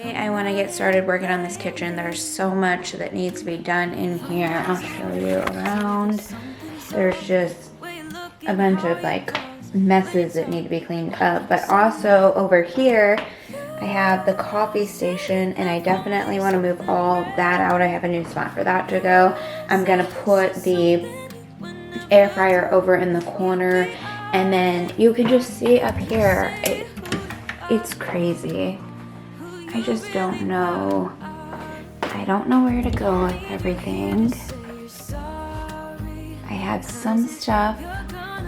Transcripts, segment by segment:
I want to get started working on this kitchen. There's so much that needs to be done in here. I'll show you around. There's just a bunch of like messes that need to be cleaned up. But also over here, I have the coffee station, and I definitely want to move all that out. I have a new spot for that to go. I'm going to put the air fryer over in the corner, and then you can just see up here, it's crazy. I just don't know. I don't know where to go with everything. I have some stuff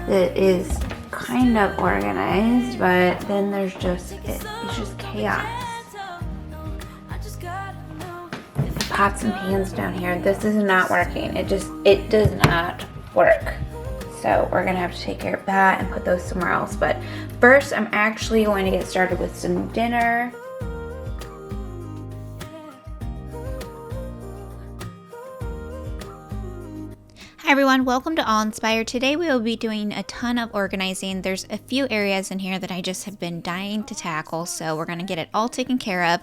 that is kind of organized, but then there's just, it's just chaos. The pots and pans down here, this is not working. It does not work. So we're gonna have to take care of that and put those somewhere else. But first, I'm actually going to get started with some dinner. Hi everyone, welcome to All Inspired. Today we will be doing a ton of organizing. There's a few areas in here that I just have been dying to tackle, so we're going to get it all taken care of.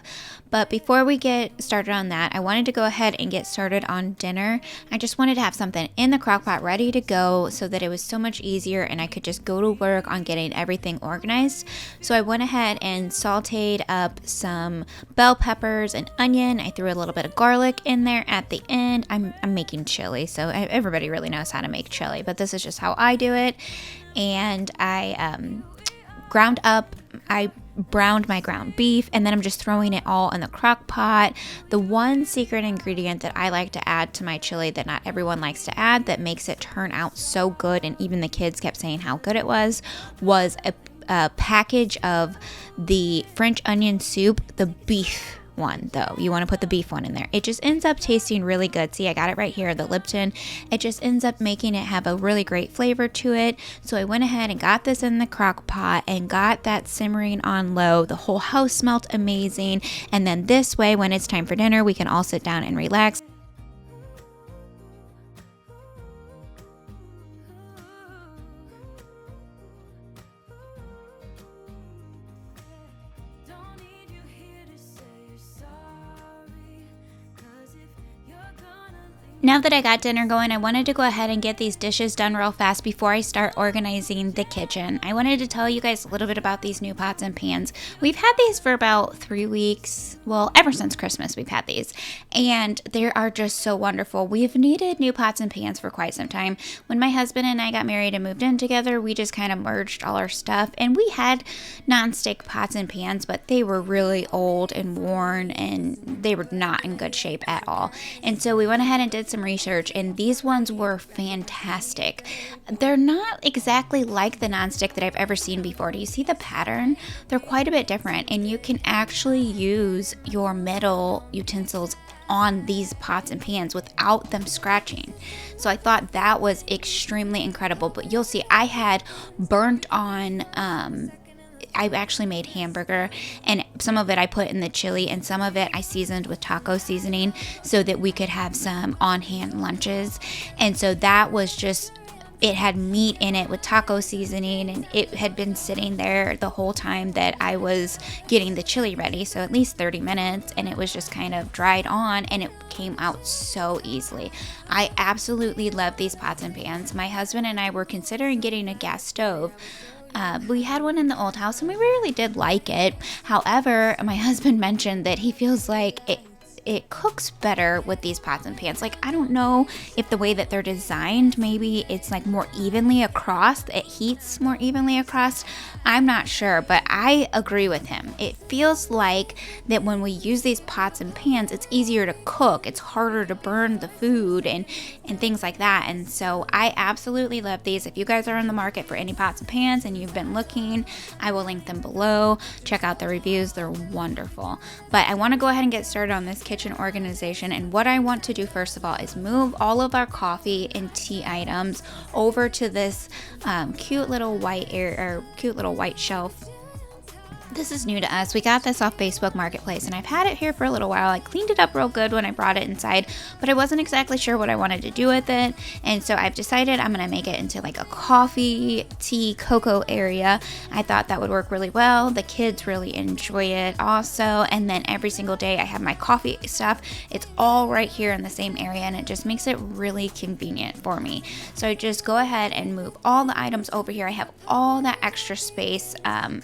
But before we get started on that, I wanted to go ahead and get started on dinner. I just wanted to have something in the crock pot ready to go so that it was so much easier and I could just go to work on getting everything organized. So I went ahead and sauteed up some bell peppers and onion. I threw a little bit of garlic in there at the end. I'm making chili, so everybody really knows how to make chili, but this is just how I do it. And I browned my ground beef, and then I'm just throwing it all in the crock pot. The one secret ingredient that I like to add to my chili that not everyone likes to add that makes it turn out so good, and even the kids kept saying how good it was a package of the French onion soup, the beef one though. You want to put the beef one in there. It just ends up tasting really good. See, I got it right here, the Lipton. It just ends up making it have a really great flavor to it. So I went ahead and got this in the crock pot and got that simmering on low. The whole house smelled amazing. And then this way, when it's time for dinner, we can all sit down and relax. Now that I got dinner going, I wanted to go ahead and get these dishes done real fast before I start organizing the kitchen. I wanted to tell you guys a little bit about these new pots and pans. We've had these for about 3 weeks. Well, ever since Christmas we've had these. And they are just so wonderful. We've needed new pots and pans for quite some time. When my husband and I got married and moved in together, we just kind of merged all our stuff. And we had nonstick pots and pans, but they were really old and worn and they were not in good shape at all. And so we went ahead and did some research, and these ones were fantastic. They're not exactly like the nonstick that I've ever seen before. Do you see the pattern? They're quite a bit different, and you can actually use your metal utensils on these pots and pans without them scratching. So I thought that was extremely incredible. But you'll see I had burnt on I actually made hamburger, and some of it I put in the chili and some of it I seasoned with taco seasoning so that we could have some on-hand lunches. And so that was just, it had meat in it with taco seasoning, and it had been sitting there the whole time that I was getting the chili ready, so at least 30 minutes, and it was just kind of dried on and it came out so easily. I absolutely love these pots and pans. My husband and I were considering getting a gas stove. We had one in the old house and we really did like it. However, my husband mentioned that he feels like it cooks better with these pots and pans. Like, I don't know if the way that they're designed, maybe it's like more evenly across, it heats more evenly across. I'm not sure, but I agree with him. It feels like that when we use these pots and pans, it's easier to cook. It's harder to burn the food and things like that. And so I absolutely love these. If you guys are in the market for any pots and pans and you've been looking, I will link them below. Check out the reviews. They're wonderful. But I want to go ahead and get started on this kitchen organization. And what I want to do first of all is move all of our coffee and tea items over to this cute little white shelf This is new to us. We got this off Facebook Marketplace and I've had it here for a little while. I cleaned it up real good when I brought it inside, but I wasn't exactly sure what I wanted to do with it. And so I've decided I'm going to make it into like a coffee, tea, cocoa area. I thought that would work really well. The kids really enjoy it also. And then every single day I have my coffee stuff. It's all right here in the same area and it just makes it really convenient for me. So I just go ahead and move all the items over here. I have all that extra space,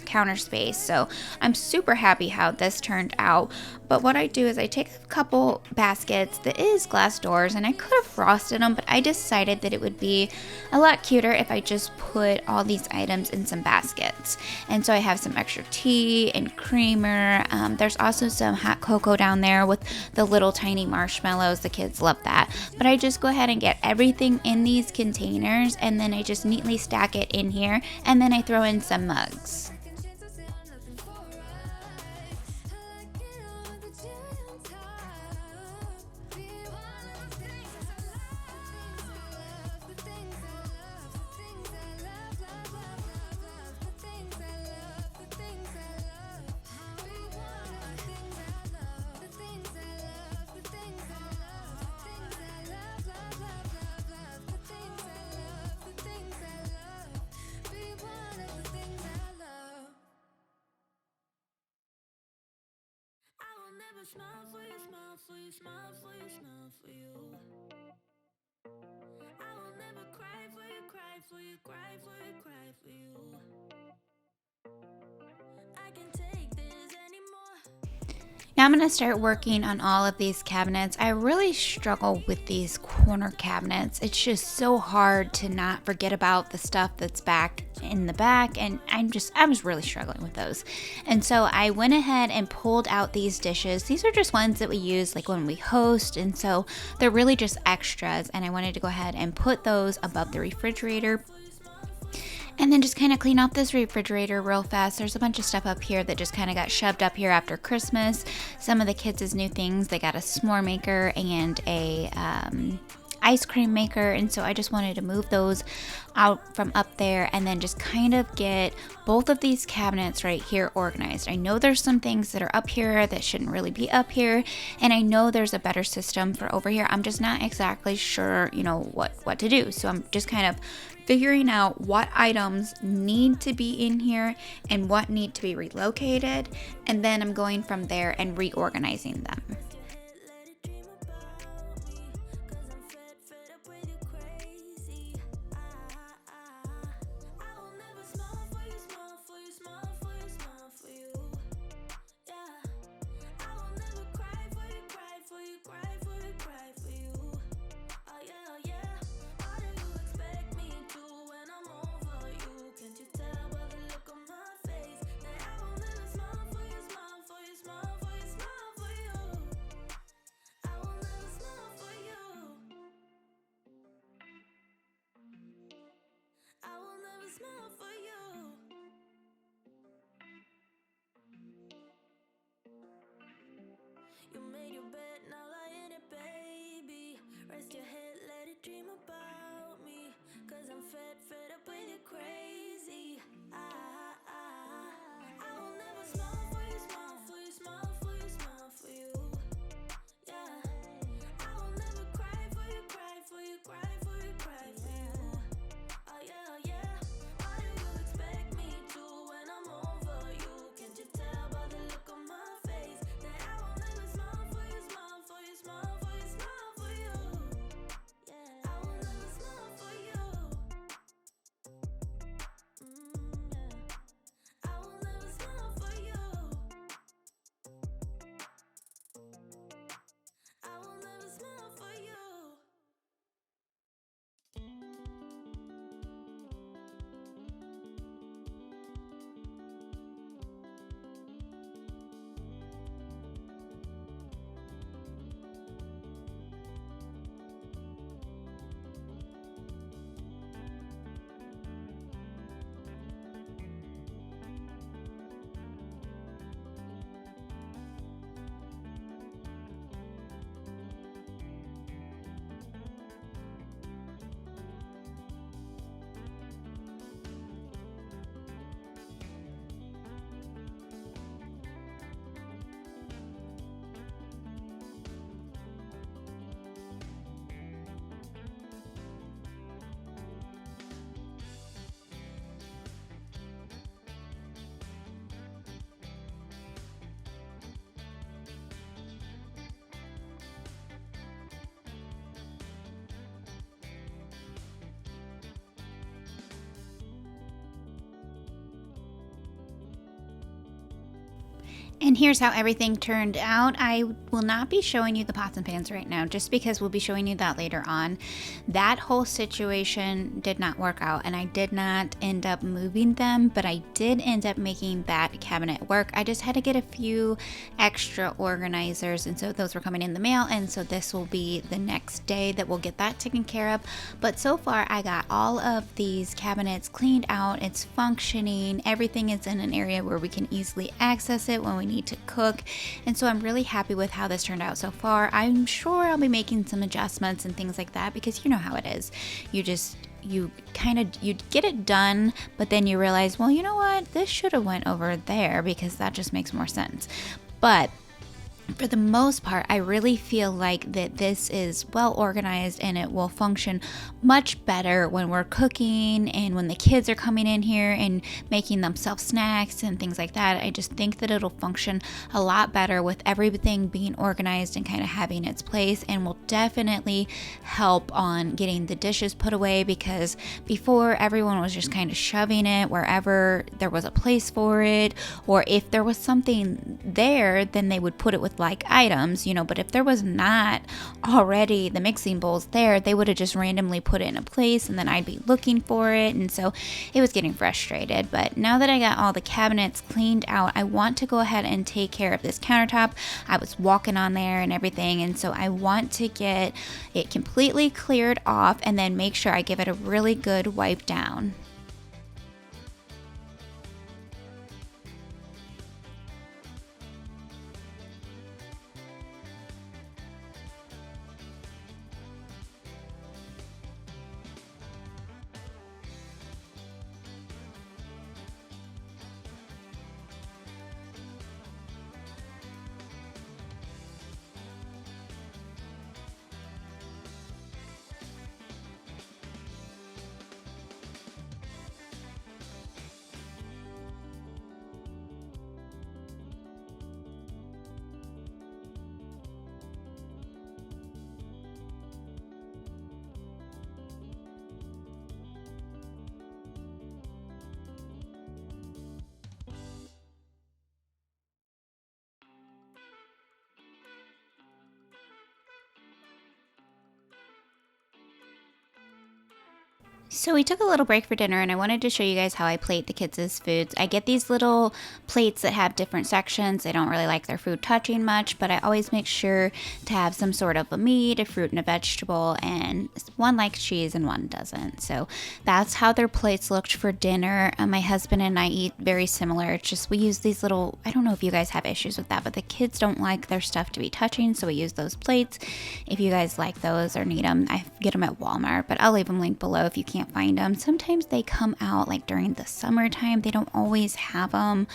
counter space. So I'm super happy how this turned out. But what I do is I take a couple baskets that is glass doors, and I could have frosted them, but I decided that it would be a lot cuter if I just put all these items in some baskets. And so I have some extra tea and creamer. There's also some hot cocoa down there with the little tiny marshmallows. The kids love that. But I just go ahead and get everything in these containers, and then I just neatly stack it in here, and then I throw in some mugs. Smile for you, smile for you, smile for you, smile for you. I will never cry for you, cry for you, cry for you, cry for you. I can't take this anymore. Now I'm going to start working on all of these cabinets. I really struggle with these corner cabinets. It's just so hard to not forget about the stuff that's back in the back, and I was really struggling with those. And so I went ahead and pulled out these dishes. These are just ones that we use like when we host, and so they're really just extras, and I wanted to go ahead and put those above the refrigerator. And then just kind of clean off this refrigerator real fast. There's a bunch of stuff up here that just kind of got shoved up here after Christmas. Some of the kids' new things, they got a s'more maker and a ice cream maker, and so I just wanted to move those out from up there and then just kind of get both of these cabinets right here organized. I know there's some things that are up here that shouldn't really be up here, and I know there's a better system for over here. I'm just not exactly sure, what to do. So I'm just kind of figuring out what items need to be in here and what need to be relocated, and then I'm going from there and reorganizing them. And here's how everything turned out. I will not be showing you the pots and pans right now, just because we'll be showing you that later on. That whole situation did not work out, and I did not end up moving them, but I did end up making that cabinet work. I just had to get a few extra organizers, and so those were coming in the mail, and so this will be the next day that we'll get that taken care of. But so far, I got all of these cabinets cleaned out. It's functioning. Everything is in an area where we can easily access it when we need to cook, and so I'm really happy with how this turned out so far. I'm sure I'll be making some adjustments and things like that, because you know how it is. You get it done, but then you realize, well, you know what, this should have went over there, because that just makes more sense. But for the most part, I really feel like that this is well organized, and it will function much better when we're cooking and when the kids are coming in here and making themselves snacks and things like that. I just think that it'll function a lot better with everything being organized and kind of having its place, and will definitely help on getting the dishes put away, because before everyone was just kind of shoving it wherever there was a place for it, or if there was something there, then they would put it with like items, but if there was not already the mixing bowls there, they would have just randomly put it in a place, and then I'd be looking for it, and so it was getting frustrated. But now that I got all the cabinets cleaned out, I want to go ahead and take care of this countertop. I was walking on there and everything, and so I want to get it completely cleared off and then make sure I give it a really good wipe down. So we took a little break for dinner, and I wanted to show you guys how I plate the kids' foods. I get these little plates that have different sections. They don't really like their food touching much, but I always make sure to have some sort of a meat, a fruit, and a vegetable, and one likes cheese and one doesn't. So that's how their plates looked for dinner. My husband and I eat very similar. It's just we use these little, I don't know if you guys have issues with that, but the kids don't like their stuff to be touching, so we use those plates. If you guys like those or need them, I get them at Walmart, but I'll leave them linked below if you can't find them. Sometimes they come out like during the summertime. They don't always have them,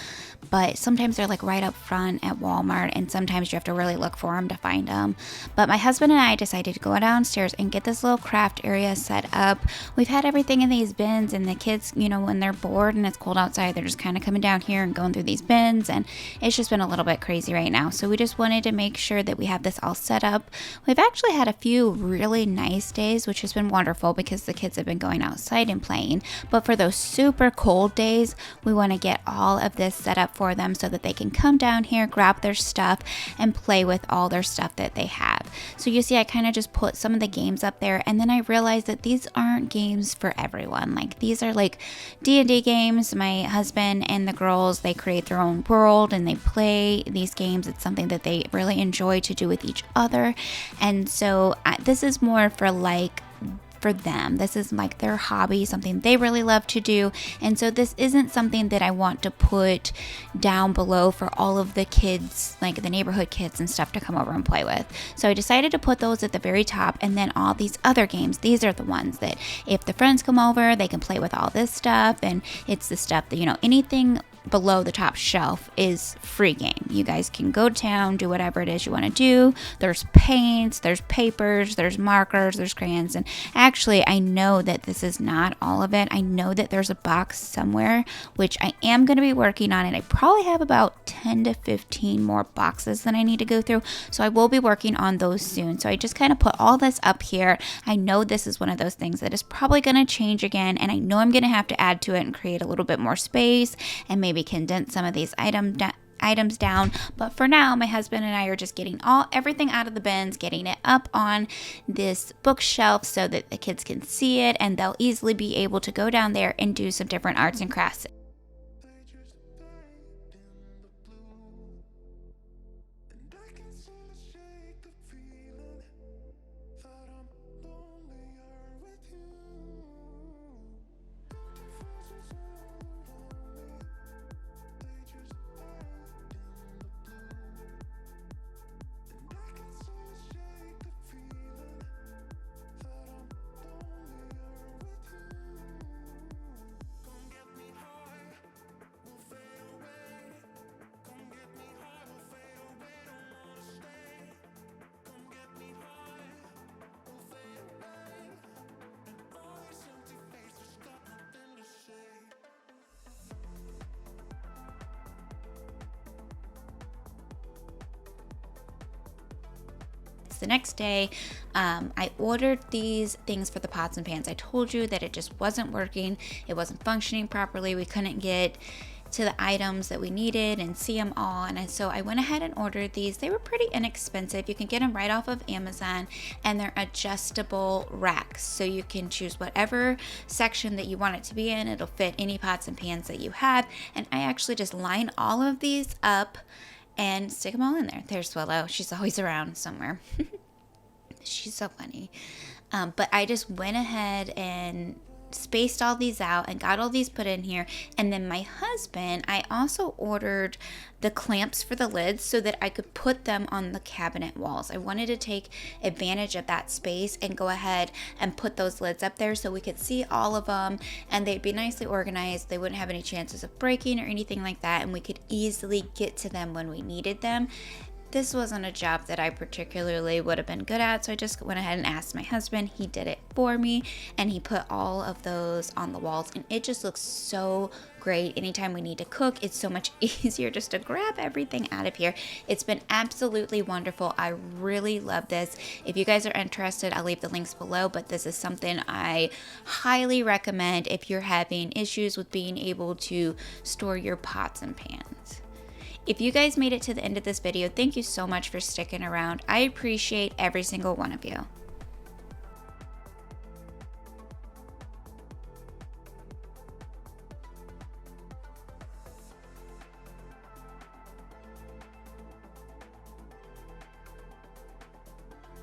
but sometimes they're like right up front at Walmart, and sometimes you have to really look for them to find them. But my husband and I decided to go downstairs and get this little craft area set up. We've had everything in these bins, and the kids, when they're bored and it's cold outside, they're just kind of coming down here and going through these bins, and it's just been a little bit crazy right now. So we just wanted to make sure that we have this all set up. We've actually had a few really nice days, which has been wonderful because the kids have been going outside and playing. But for those super cold days, we want to get all of this set up for them so that they can come down here, grab their stuff, and play with all their stuff that they have. So you see, I kind of just put some of the games up there, and then I realized that these aren't games for everyone. Like, these are like D&D games. My husband and the girls, they create their own world and they play these games. It's something that they really enjoy to do with each other, and so this is more for them. This is like their hobby, something they really love to do. And so this isn't something that I want to put down below for all of the kids, like the neighborhood kids and stuff, to come over and play with. So I decided to put those at the very top, and then all these other games, these are the ones that if the friends come over, they can play with all this stuff. And it's the stuff that, anything below the top shelf is free game. You guys can go to town, do whatever it is you want to do. There's paints, there's papers, there's markers, there's crayons. And actually, I know that this is not all of it. I know that there's a box somewhere, which I am going to be working on it. I probably have about 10 to 15 more boxes that I need to go through. So I will be working on those soon. So I just kind of put all this up here. I know this is one of those things that is probably going to change again. And I know I'm going to have to add to it and create a little bit more space and maybe condense some of these items down. But for now, my husband and I are just getting everything out of the bins, getting it up on this bookshelf so that the kids can see it and they'll easily be able to go down there and do some different arts and crafts. The next day, I ordered these things for the pots and pans. I told you that it just wasn't working. It wasn't functioning properly. We couldn't get to the items that we needed and see them all. And so I went ahead and ordered these. They were pretty inexpensive. You can get them right off of Amazon, and they're adjustable racks. So you can choose whatever section that you want it to be in. It'll fit any pots and pans that you have. And I actually just line all of these up and stick them all in there. There's Swallow. She's always around somewhere. She's so funny. But I just went ahead and spaced all these out and got all these put in here. And then my husband, I also ordered the clamps for the lids so that I could put them on the cabinet walls. I wanted to take advantage of that space and go ahead and put those lids up there so we could see all of them and they'd be nicely organized. They wouldn't have any chances of breaking or anything like that, and we could easily get to them when we needed them. This wasn't a job that I particularly would have been good at, so I just went ahead and asked my husband. He did it for me, and he put all of those on the walls, and it just looks so great. Anytime we need to cook, it's so much easier just to grab everything out of here. It's been absolutely wonderful. I really love this. If you guys are interested, I'll leave the links below, but this is something I highly recommend if you're having issues with being able to store your pots and pans. If you guys made it to the end of this video, thank you so much for sticking around. I appreciate every single one of you.